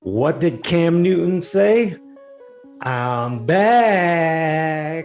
What did Cam Newton say? I'm back.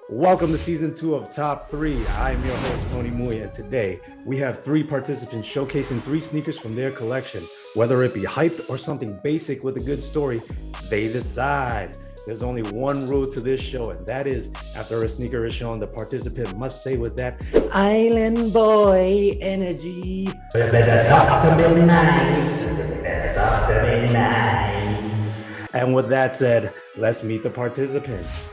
Welcome to season 2 of Top 3. I'm your host, Tony Mui, and today we have 3 participants showcasing 3 sneakers from their collection. Whether it be hyped or something basic with a good story, they decide. There's only one rule to this show, and that is after a sneaker is shown, the participant must say with that island boy energy, better talk to me nice, better talk to me nice. And with that said, let's meet the participants.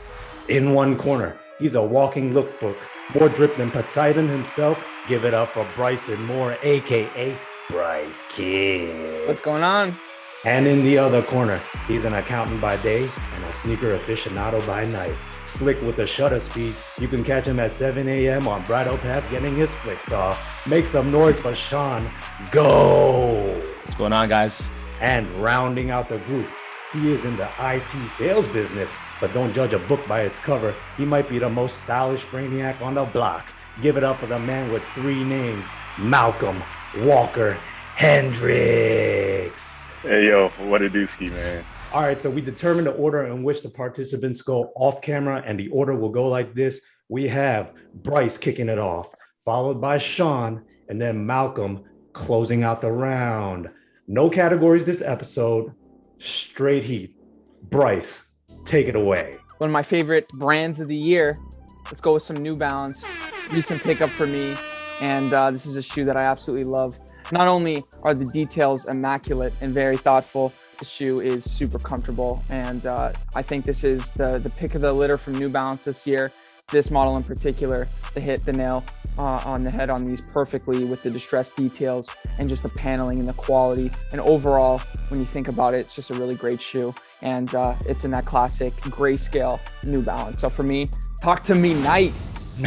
In one corner, he's a walking lookbook, more drip than Poseidon himself. Give it up for Bryson Moore, aka Bryce Kicks. What's going on? And in the other corner, he's an accountant by day and a sneaker aficionado by night. Slick with the shutter speeds, you can catch him at 7 a.m. on Bridle Path getting his flicks off. Make some noise for Sean. Go! What's going on, guys? And rounding out the group, he is in the IT sales business, but don't judge a book by its cover. He might be the most stylish brainiac on the block. Give it up for the man with 3 names, Malcom Walker Hendricks. Hey, yo, what a dooski, man. All right, so we determined the order in which the participants go off camera, and the order will go like this. We have Bryce kicking it off, followed by Sean, and then Malcom closing out the round. No categories this episode, straight heat. Bryce, take it away. One of my favorite brands of the year. Let's go with some New Balance. Recent pickup for me, and this is a shoe that I absolutely love. Not only are the details immaculate and very thoughtful, the shoe is super comfortable. And I think this is the pick of the litter from New Balance this year. This model in particular, they hit the nail on the head on these perfectly with the distressed details and just the paneling and the quality. And overall, when you think about it, it's just a really great shoe. And it's in that classic grayscale New Balance. So for me, talk to me nice.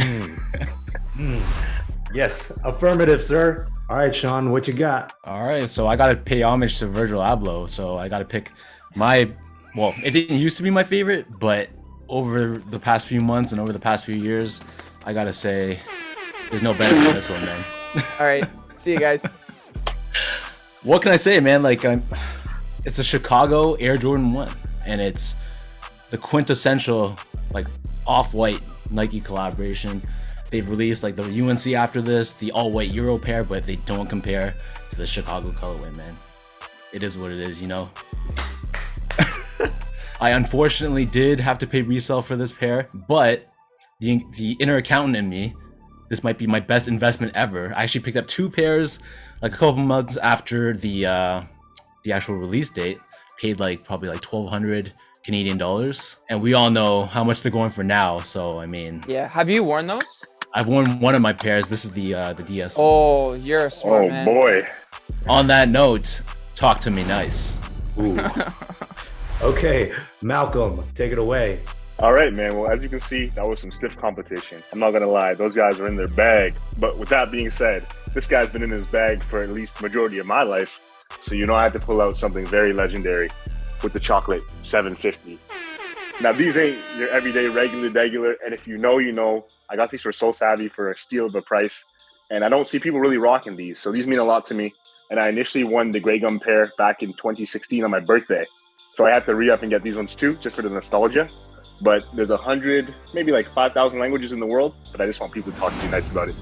Yes, affirmative, sir. All right, Sean, what you got? All right, so I got to pay homage to Virgil Abloh. So I got to pick it didn't used to be my favorite, but over the past few months and over the past few years, I got to say there's no better than this one, man. All right, see you guys. What can I say, man? It's a Chicago Air Jordan 1, and it's the quintessential, off-white Nike collaboration. They've released the UNC after this, the all-white Euro pair, but they don't compare to the Chicago colorway, man. It is what it is, you know? I unfortunately did have to pay resale for this pair, but the inner accountant in me, this might be my best investment ever. I actually picked up 2 pairs a couple months after the actual release date, paid probably 1,200 Canadian dollars, and we all know how much they're going for now, so I mean... Yeah, have you worn those? I've worn one of my pairs. This is the DS. Oh, you're a smart man. Oh, boy. On that note, talk to me nice. Ooh. Okay, Malcom, take it away. All right, man. Well, as you can see, that was some stiff competition. I'm not going to lie. Those guys are in their bag. But with that being said, this guy's been in his bag for at least the majority of my life. So I had to pull out something very legendary with the chocolate 750. Now, these ain't your everyday regular. And if you know, you know. I got these for SoleSavy for a steal of a price. And I don't see people really rocking these. So these mean a lot to me. And I initially won the Grey Gum pair back in 2016 on my birthday. So I had to re-up and get these ones too, just for the nostalgia. But there's 100, maybe 5,000 languages in the world. But I just want people to talk to me nice about it.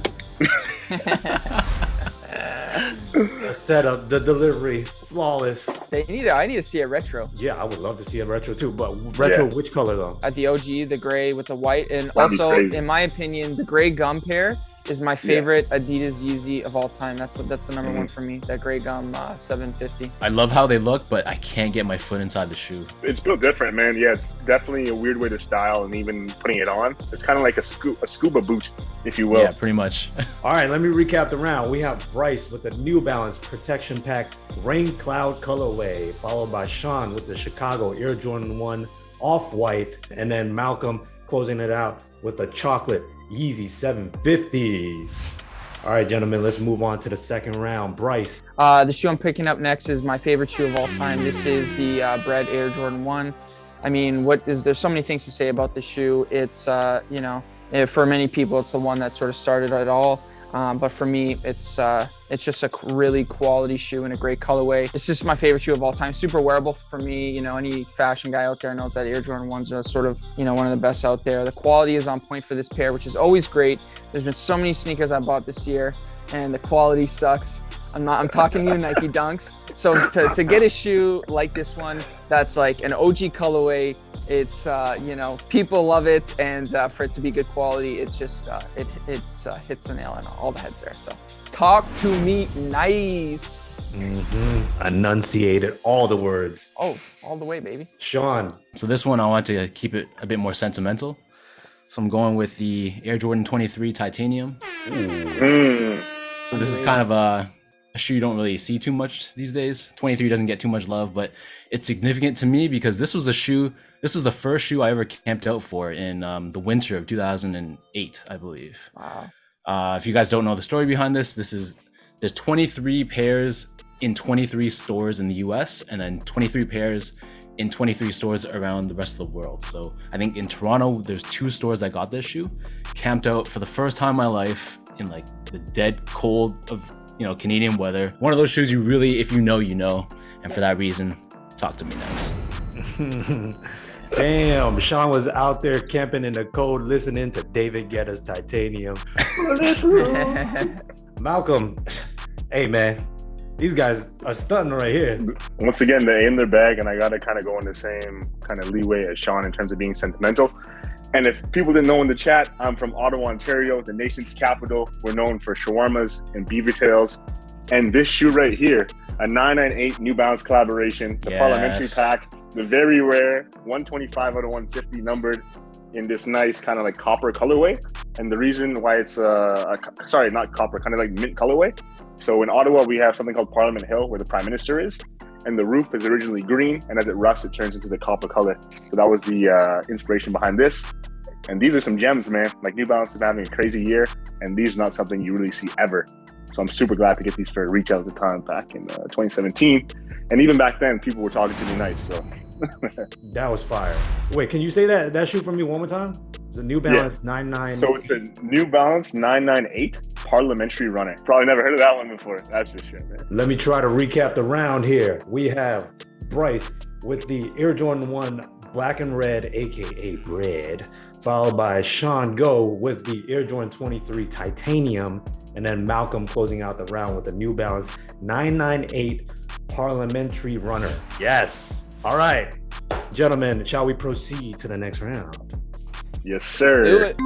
The setup, the delivery, flawless. I need to see a retro. Yeah, I would love to see a retro too, but retro, Yeah. Which color though? At the OG, the gray with the white. And That'd be also, crazy. in my opinion, the gray gum pair is my favorite Adidas Yeezy of all time. That's the number one for me, that Grey Gum 750. I love how they look, but I can't get my foot inside the shoe. It's built different, man. Yeah, it's definitely a weird way to style, and even putting it on, it's kind of like a scuba boot, if you will. Yeah, pretty much. All right, let me recap the round. We have Bryce with the New Balance Protection Pack Rain Cloud colorway, followed by Sean with the Chicago Air Jordan 1 Off-White, and then Malcom closing it out with the chocolate Yeezy 750s. All right, gentlemen, let's move on to the second round. Bryce. The shoe I'm picking up next is my favorite shoe of all time. This is the Bred Air Jordan 1. I mean, there's so many things to say about the shoe. It's, for many people, it's the one that sort of started it all. But for me, it's just a really quality shoe and a great colorway. It's just my favorite shoe of all time. Super wearable for me. You know, any fashion guy out there knows that Air Jordan 1s are sort of, you know, one of the best out there. The quality is on point for this pair, which is always great. There's been so many sneakers I bought this year, and the quality sucks. I'm talking to you, Nike Dunks. So to get a shoe like this one, that's like an OG colorway, it's, you know, people love it, and for it to be good quality, it's just, it hits the nail on all the heads there. So talk to me nice. Enunciated all the words. Oh, all the way, baby. Sean. So this one, I want to keep it a bit more sentimental. So I'm going with the Air Jordan 23 Titanium. So this is kind of a shoe you don't really see too much these days. 23 doesn't get too much love, but it's significant to me because this was the first shoe I ever camped out for in the winter of 2008, I believe. Wow. If you guys don't know the story behind this, there's 23 pairs in 23 stores in the US, and then 23 pairs in 23 stores around the rest of the world. So I think in Toronto, there's 2 stores that got this shoe. Camped out for the first time in my life in like the dead cold of, you know, Canadian weather. One of those shoes you really, if you know, you know. And for that reason, talk to me next. Damn, Sean was out there camping in the cold, listening to David Guetta's Titanium. Malcolm, hey man, these guys are stunting right here. Once again, they're in their bag, and I got to kind of go in the same kind of leeway as Sean in terms of being sentimental. And if people didn't know in the chat, I'm from Ottawa, Ontario, the nation's capital. We're known for shawarmas and beaver tails. And this shoe right here, a 998 New Balance collaboration, the Parliamentary pack, the very rare 125 out of 150 numbered in this nice kind of like copper colorway. And the reason why it's sorry, not copper, kind of like mint colorway. So in Ottawa, we have something called Parliament Hill, where the Prime Minister is. And the roof is originally green, and as it rusts, it turns into the copper color. So that was the inspiration behind this. And these are some gems, man. Like, New Balance is having a crazy year, and these are not something you really see ever. So I'm super glad to get these for retail at the time back in 2017. And even back then, people were talking to me nice. So that was fire. Wait, can you say that shoe for me one more time? It's a New Balance 99. So it's a New Balance 998 Parliamentary Runner. Probably never heard of that one before. That's for sure, man. Let me try to recap the round here. We have Bryce with the Air Jordan 1 Black and Red, aka Bred, followed by Sean Go with the Air Jordan 23 Titanium, and then Malcolm closing out the round with the New Balance 998 Parliamentary Runner. Yes. All right, gentlemen, shall we proceed to the next round? Yes, sir. Let's do it.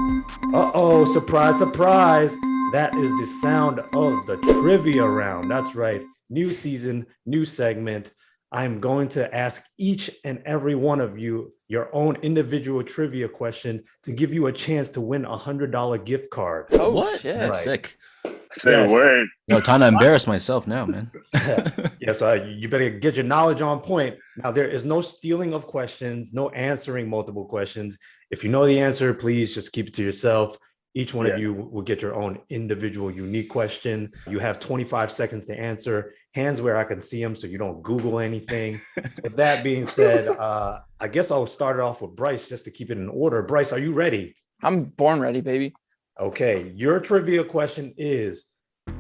Uh-oh, surprise, surprise. That is the sound of the trivia round. That's right. New season, new segment. I'm going to ask each and every one of you your own individual trivia question to give you a chance to win a $100 gift card. Oh, what? shit. That's sick. Say a word. Yo, time to embarrass myself now, man. Yes, you better get your knowledge on point. Now, there is no stealing of questions, no answering multiple questions. If you know the answer, please just keep it to yourself. Each one of you will get your own individual unique question. You have 25 seconds to answer. Hands where I can see them so you don't Google anything. With that being said, I guess I'll start it off with Bryce just to keep it in order. Bryce, are you ready? I'm born ready, baby. Okay, your trivia question is,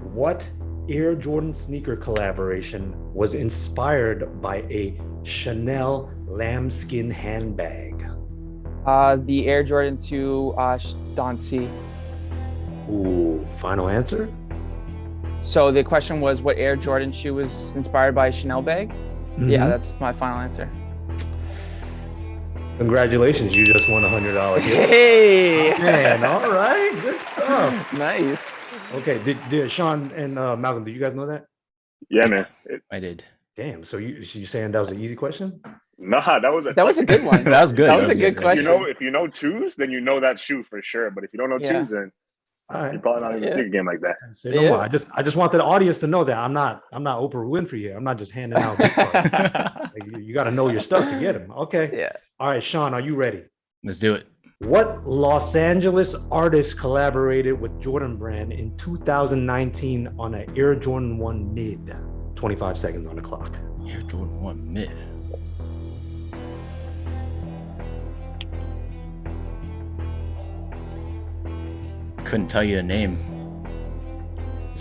what Air Jordan sneaker collaboration was inspired by a Chanel lambskin handbag? The Air Jordan 2 Don C. Ooh, final answer? So the question was, what Air Jordan shoe was inspired by a Chanel bag? Mm-hmm. Yeah, that's my final answer. Congratulations, you just won a $100 gift. Hey! Man, all right, good stuff. Nice. Okay, did Sean and Malcolm, did you guys know that? Yeah, man. I did. Damn, so you saying that was an easy question? Nah, that was a good one. That was good. That was a good question. If you know twos, then you know that shoe for sure. But if you don't know twos, then All right. you're probably not in a sneaker game like that. Say no more. I just want the audience to know that I'm not Oprah Winfrey here. I'm not just handing out gift cards. Like, you got to know your stuff to get them. Okay. Yeah. All right, Sean, are you ready? Let's do it. What Los Angeles artist collaborated with Jordan Brand in 2019 on an Air Jordan 1 Mid? 25 seconds on the clock. Air Jordan 1 Mid. Couldn't tell you a name.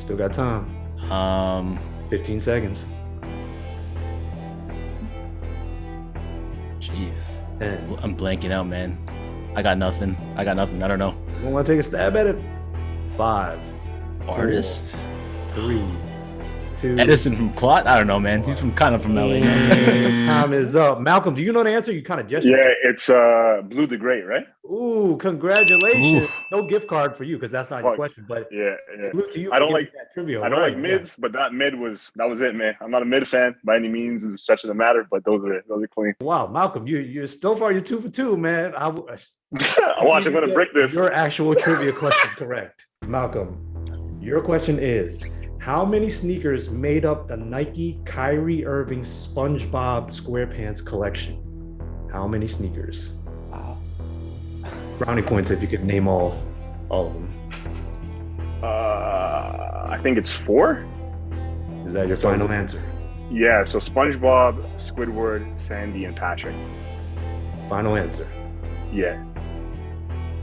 Still got time. 15 seconds. Jeez. 10. I'm blanking out, man. I got nothing. I don't know. You want to take a stab at it? 5. Artist? 3. 2. Edison from Clot? I don't know, man. He's kind of from LA. Time is up. Malcolm, do you know the answer? You kind of gestured. Yeah, it's Blue the Great, right? Ooh, congratulations. Oof. No gift card for you because that's not your question, but Yeah. salute to you. I don't for like getting that trivia. I don't like mids, but that mid was it, man. I'm not a mid fan by any means. It's a stretch of the matter, but those are clean. Wow, Malcolm, you're so far you're 2 for 2, man. Watch, I'm gonna break this. Your actual trivia question correct. Malcolm, your question is: how many sneakers made up the Nike Kyrie Irving SpongeBob SquarePants collection? How many sneakers? Wow. Brownie points if you could name all of them. I think it's 4. Is that your final answer? Yeah, so SpongeBob, Squidward, Sandy, and Patrick. Final answer. Yeah.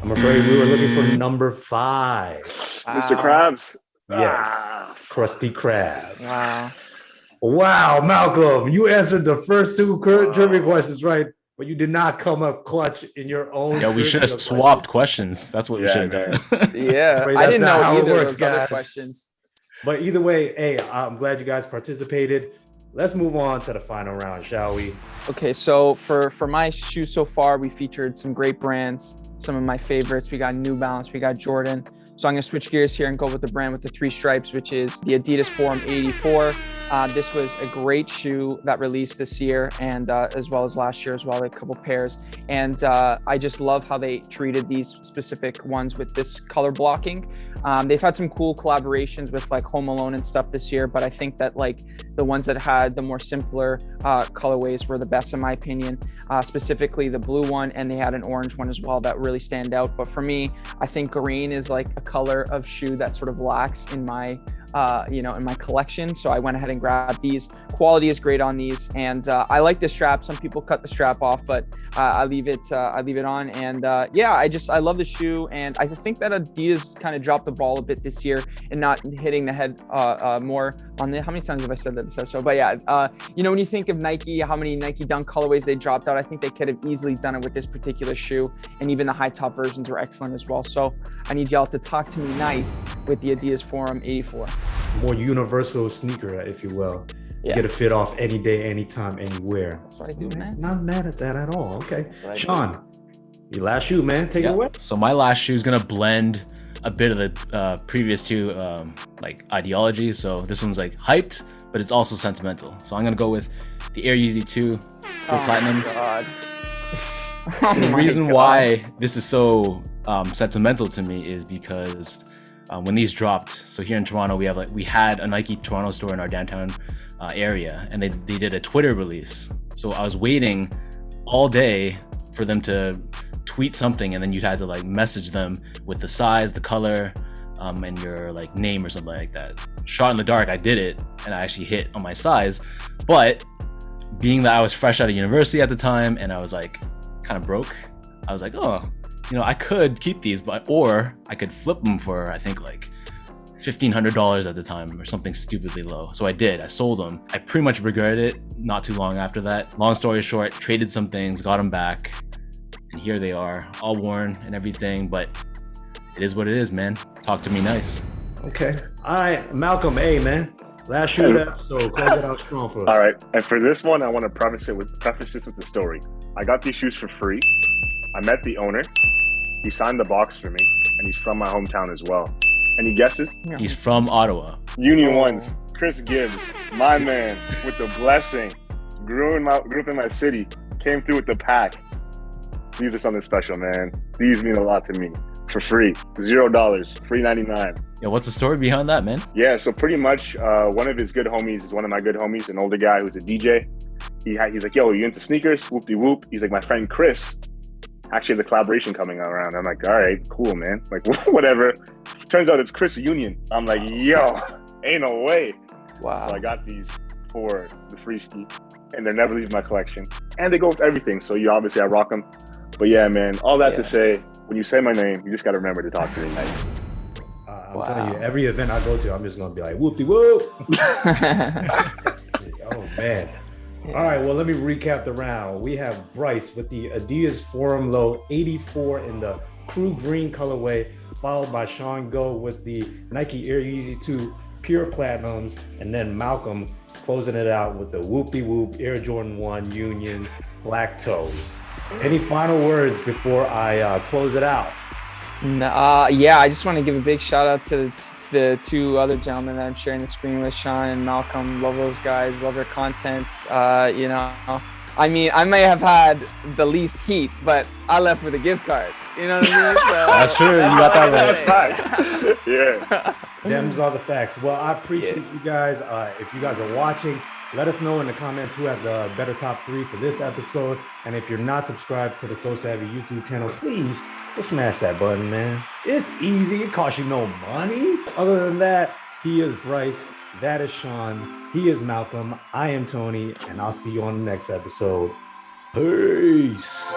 I'm afraid we were looking for number 5. Mr. Krabs. Yes, Krusty Krab. Wow. Wow, Malcolm, you answered the first 2 trivia questions right, but you did not come up clutch in your own. Yeah, we should have swapped questions. That's what we should have done. Yeah, Wait, I that's didn't not know how it either works, of those other guys. questions. But either way, hey, I'm glad you guys participated. Let's move on to the final round, shall we? Okay, so for my shoes so far, we featured some great brands, some of my favorites. We got New Balance, we got Jordan. So I'm gonna switch gears here and go with the brand with the 3 stripes, which is the Adidas Forum 84. This was a great shoe that released this year and as well as last year as well, a couple pairs. And I just love how they treated these specific ones with this color blocking. They've had some cool collaborations with like Home Alone and stuff this year, but I think that like the ones that had the more simpler colorways were the best in my opinion, specifically the blue one, and they had an orange one as well that really stand out. But for me, I think green is like a color of shoe that sort of lacks in my in my collection. So I went ahead and grabbed these. Quality is great on these, and I like the strap. Some people cut the strap off, but I leave it on. And I love the shoe, and I think that Adidas kind of dropped the ball a bit this year and not hitting the head more on the. How many times have I said that this show? But yeah, when you think of Nike, how many Nike Dunk colorways they dropped out, I think they could have easily done it with this particular shoe, and even the high top versions were excellent as well. So I need y'all to talk to me nice with the Adidas Forum 84. More universal sneaker, if you will. Yeah. Get a fit off any day, anytime, anywhere. That's what I do, man. Not mad at that at all. Okay. Sean, your last shoe, man. Take it away. So my last shoe is gonna blend a bit of the previous 2 like ideology. So this one's like hyped, but it's also sentimental. So I'm gonna go with the Air Yeezy 2 Platinums. God. So the reason why this is so sentimental to me is because when these dropped, so here in Toronto we had a Nike Toronto store in our downtown area, and they did a Twitter release. So I was waiting all day for them to tweet something, and then you'd have to like message them with the size, the color, and your like name or something like that. Shot in the dark, I did it, and I actually hit on my size. But being that I was fresh out of university at the time and I was like kind of broke, I was like, I could keep these, or I could flip them for, I think like $1,500 at the time or something stupidly low. So I did. I sold them. I pretty much regretted it not too long after that. Long story short, traded some things, got them back, and here they are, all worn and everything, but it is what it is, man. Talk to me nice. Okay. All right, Malcolm, hey, man. Last shoe of the episode. Close it out strong for us. All right, and for this one, I want to preface this with the story. I got these shoes for free. I met the owner. He signed the box for me, and he's from my hometown as well. Any guesses? He's from Ottawa. Union Ones. Chris Gibbs, my man, with the blessing. Grew up in my city. Came through with the pack. These are something special, man. These mean a lot to me. For free, $0, free 99. Yeah, what's the story behind that, man? Yeah, so pretty much one of his good homies is one of my good homies, an older guy who's a DJ. He's like, yo, you into sneakers? Whoop-de-whoop. He's like, my friend Chris actually has a collaboration coming around. I'm like, all right, cool, man. Like, whatever. Turns out it's Chris Union. I'm like, yo, ain't no way. Wow. So I got these for the free ski, and they're never leaving my collection. And they go with everything, so I rock them. But yeah, man, all that to say, when you say my name, you just got to remember to talk to me nice. I'm telling you, every event I go to, I'm just gonna be like whoop-de-whoop. Oh man. All right, well, let me recap the round. We have Bryce with the Adidas Forum Low 84 in the crew green colorway, followed by Sean Go with the Nike Air Yeezy 2 Pure Platinums, and then Malcom closing it out with the whoop-de-whoop Air Jordan 1 Union Black Toes. Any final words before I close it out? Yeah, I just want to give a big shout out to the two other gentlemen that I'm sharing the screen with, Sean and Malcom. Love those guys, love their content. You know, I mean, I may have had the least heat, but I left with a gift card. You know what I mean? So, That's true. You got that right. Yeah. Them's are the facts. Well, I appreciate you guys. If you guys are watching, let us know in the comments who had the better top 3 for this episode. And if you're not subscribed to the SoleSavy YouTube channel, please just smash that button, man. It's easy. It costs you no money. Other than that, he is Bryce. That is Sean. He is Malcom. I am Tony. And I'll see you on the next episode. Peace.